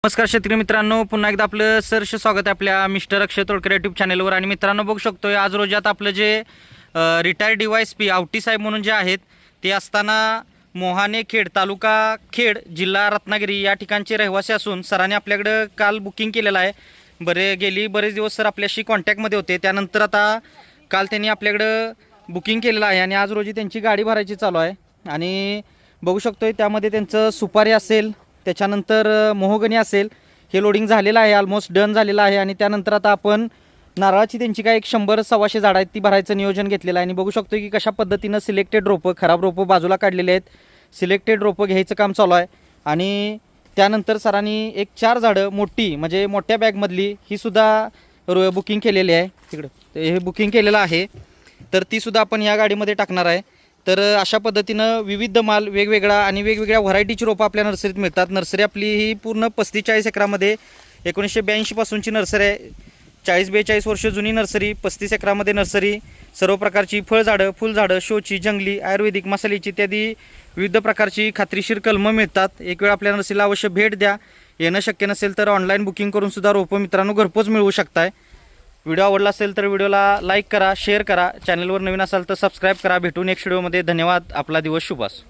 नमस्कार शेतकरी मित्रांनो, पुन्हा एकदा आपलं सहर्ष स्वागत आहे आपल्या मिस्टर अक्षय तोडकर यूट्यूब चॅनलवर। आणि मित्रांनो बघू शकतोय आज रोजात आपलं जे रिटायर्ड DYSP आवटी साहेब म्हणून जे आहेत ते असताना मोहाने खेड तालुका खेड जिल्हा रत्नागिरी या ठिकाणचे रहिवासी असून सरांनी आपल्याकडे काल बुकिंग केलेलं आहे। बरेच दिवस सर आपल्याशी कॉन्टॅक्टमध्ये होते, त्यानंतर आता काल त्यांनी आपल्याकडं बुकिंग केलेलं आहे आणि आज रोजी त्यांची गाडी भरायची चालू आहे। आणि बघू शकतोय त्यामध्ये त्यांचं सुपारी असेल, त्याच्यानंतर मोहगनी असेल, हे लोडिंग झालेलं आहे, ऑलमोस्ट डन झालेलं आहे। आणि त्यानंतर आता आपण नारळाची त्यांची काय 100-125 झाडं आहेत ती भरायचं नियोजन घेतलेलं आहे। आणि बघू शकतो की कशा पद्धतीनं सिलेक्टेड रोपं, खराब रोपं बाजूला काढलेले आहेत, सिलेक्टेड रोपं घ्यायचं काम चालू आहे। आणि त्यानंतर सरांनी एक 4 झाडं मोठी म्हणजे मोठ्या बॅगमधली ही सुद्धा बुकिंग केलेली आहे, तिकडं हे बुकिंग केलेलं आहे, तर ती सुद्धा आपण या गाडीमध्ये टाकणार आहे। तर अशा पद्धतीनं विविध माल वेगवेगळा आणि वेगवेगळ्या व्हरायटीची रोपं आपल्या नर्सरीत मिळतात। नर्सरी आपली ही पूर्ण 35-40 एकरामध्ये 1982 पासूनची नर्सरी आहे। 40-42 वर्ष जुनी नर्सरी, 35 एकरामध्ये नर्सरी, सर्व प्रकारची फळझाडं, फुलझाडं, शोची, जंगली, आयुर्वेदिक, मसाल्याची इत्यादी विविध प्रकारची खात्रीशीर कलमं मिळतात। एक वेळ आपल्या नर्सरीला अवश्य भेट द्या। येणं शक्य नसेल तर ऑनलाईन बुकिंग करून सुद्धा रोपं मित्रांनो घरपोच मिळवू शकताय। व्हिडिओ आवडला असेल तर व्हिडिओला लाईक करा, शेअर करा, चॅनलवर नवीन असाल तर सबस्क्राईब करा। भेटू नेक्स्ट व्हिडिओमध्ये। धन्यवाद। आपला दिवस शुभ असो।